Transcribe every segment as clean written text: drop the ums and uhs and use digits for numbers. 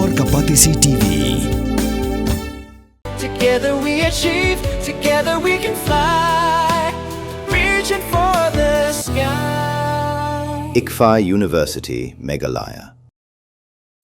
Ekor Kapatisi TV. Together we achieve, together we can fly, reaching for the sky. ICFA University, Meghalaya.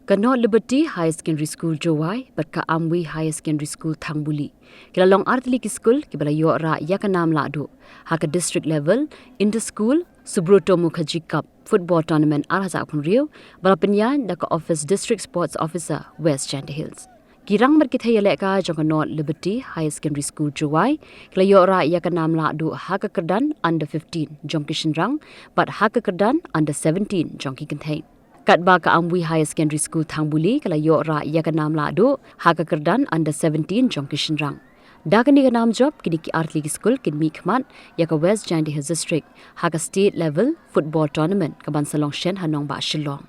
Kano Liberty High Secondary School Jowai, but ka Amwi High Secondary School Thangbuli. Kila long artli ki school ki bala yo ra ya ka naam Lahduh. Haka district level, inter-school, Subroto Mukherjee Cup football tournament arhaza akun rio, bala penyan da ka office district sports officer West Chandy Hills. Kirang markithaya leka jong Kano Liberty High Secondary School Jowai, kila yo ra ya ka naam Lahduh haka kerdan under 15 jong kishin rang, but haka kerdan under 17 jong ki contain. Katba ka Amwi High Secondary School Thangbuli kala yo ra ya ka naam Lahduh haka kerdan under 17 jong kishin rang. Da ka ni ka naam job kini ki artli ki school kin mi khmat ya ka West Chandy Hills district haka state level football tournament ka ban salong shen hanong ba shillong.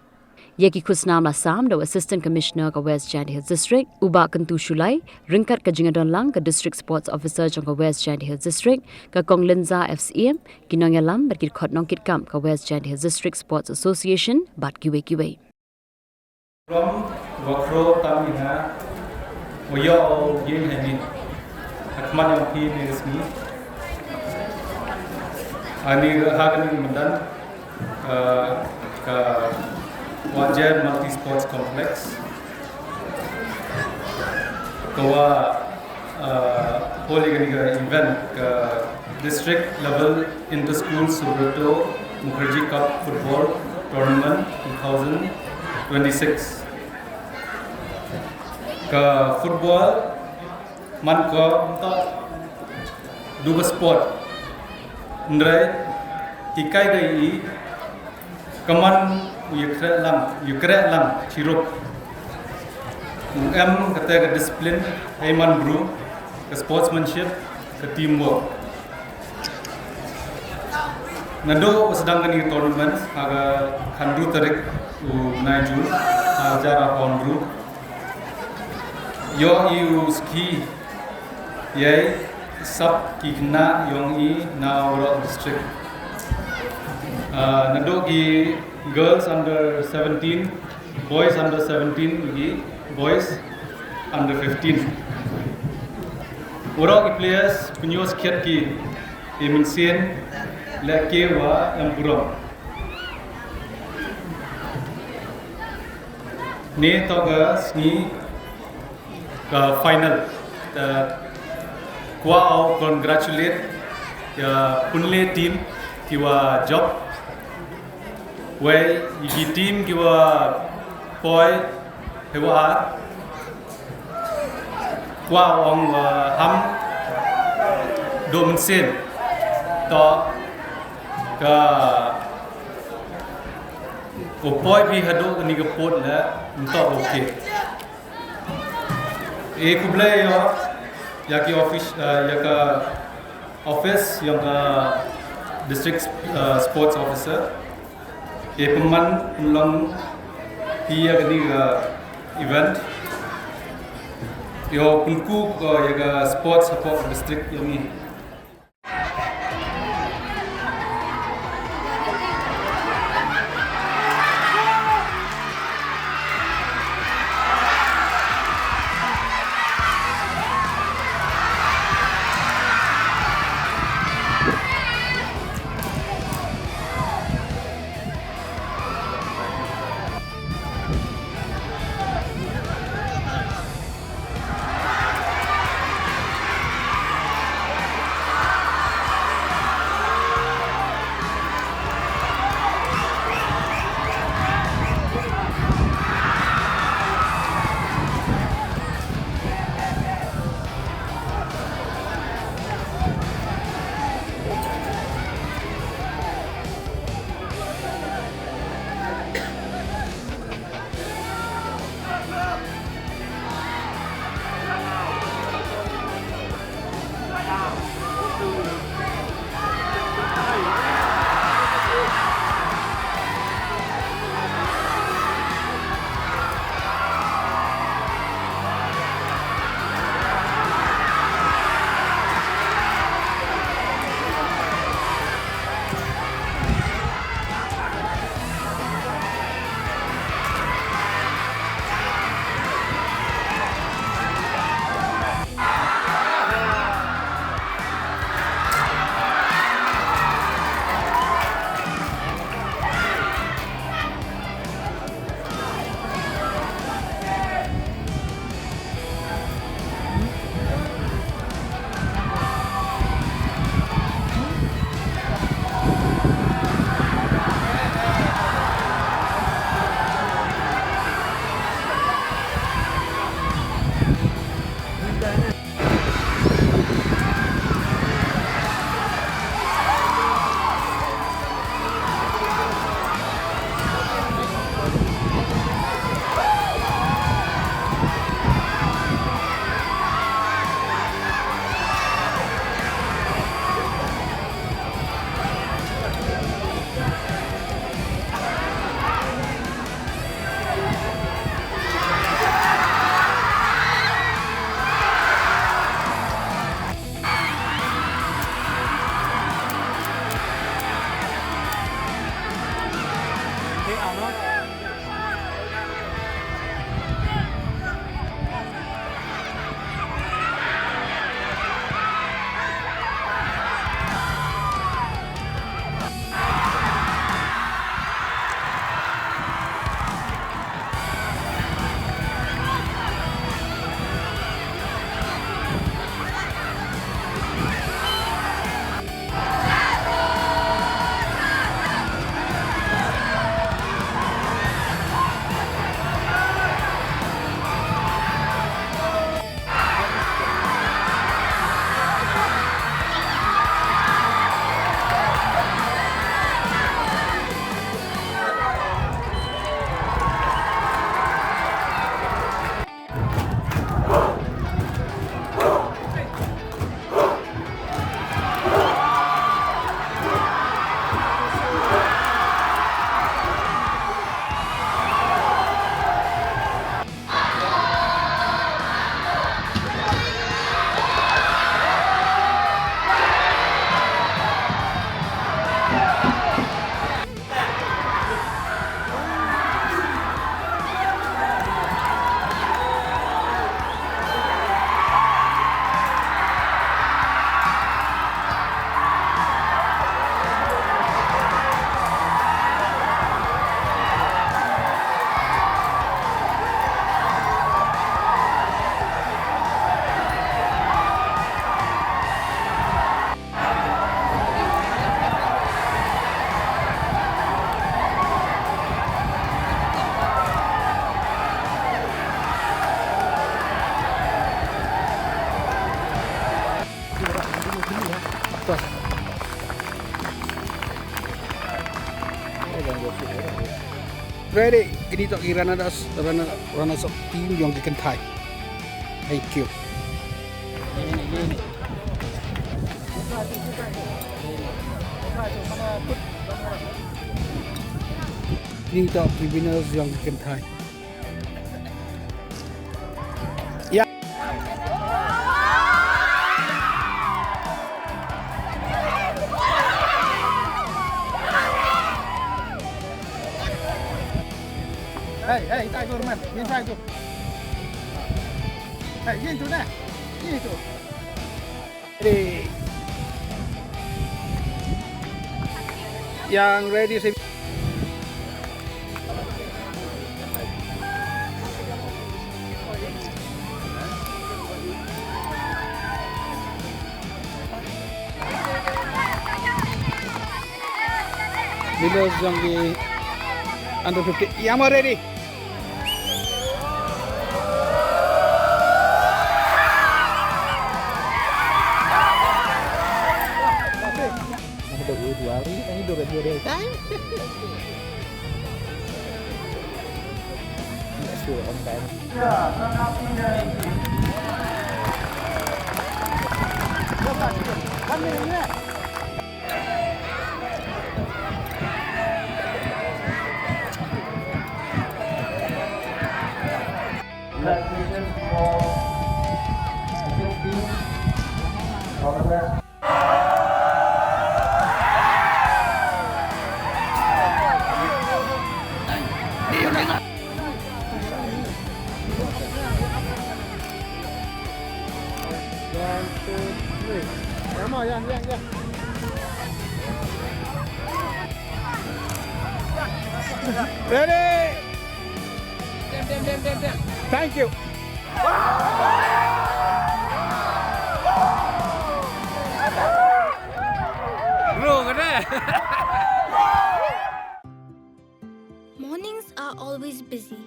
Ye ki khusnam la sam do assistant commissioner ka West Chandy Hills district uba kantu shulai ringkat ka jingadon lang ka district sports officer jong ka West Chandy Hills district ka Konglinza FCM kinong yalam berkit khot nong kit kam ka West Chandy Hills district sports association bat kiwe From Wakro Tamina, Oyo Yin Hemi, Akman yang P Nismi, Ani Hagani Mandan, Wajar Multi Sports Complex, Kawa Polyganiga event, district level inter school Subroto Mukherjee Cup football tournament 2026. Ka football man ko untuk dua sport ndrai tikai gai kaman Ukraine lam chirup kata ke disiplin Ayman bro ke sportsmanship ke teamwork nado sedang kini tournament aga khandu tarik naju jara pon bro yo iu ski yai sub kikna yong I na oro district nado ki girls under 17 boys under 17 gi boys under 15 oro ki players punyos kiat ki imensen leke wa empuro ne toga sni final kwa au congratulate ya punle team kiwa job where the team kiwa boy hewa kwa ong ham dom sen to ka ko boy bi hado ni ka pot la to okay e kuble yo ya ki office yang ka district sports officer e peman ulang dia kini event yo kunku ya sports support district yang ni ready. Ini tak kira rana sok team yang kita Thai. Thank you. Ini tak winners yang kita Thai. Ya. Hey, tay tu man, nhìn tay tu. Hey, nhìn tu nè, nhìn tu. Ready. Yang ready sih. Winners yang di under 50. Yang mau ready. Ready? Thank you. Mornings are always busy.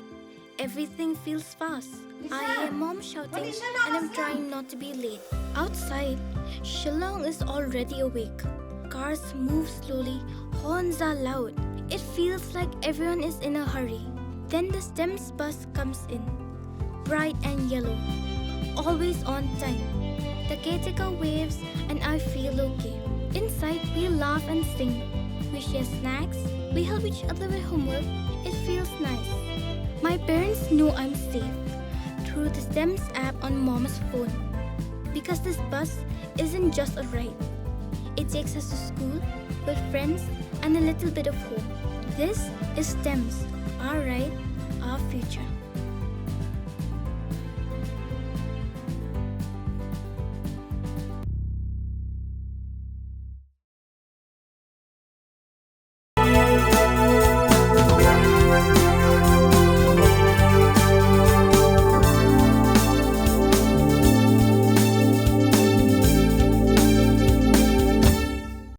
Everything feels fast. I hear mom shouting and I'm trying not to be late. Outside, Shillong is already awake. Cars move slowly, horns are loud. It feels like everyone is in a hurry. Then the STEMS bus comes in, bright and yellow, always on time. The caretaker waves and I feel okay. Inside, we laugh and sing. We share snacks, we help each other with homework. It feels nice. My parents know I'm safe through the STEMS app on mom's phone. Because this bus isn't just a ride. It takes us to school with friends and a little bit of hope. This is STEMS, our ride, our future.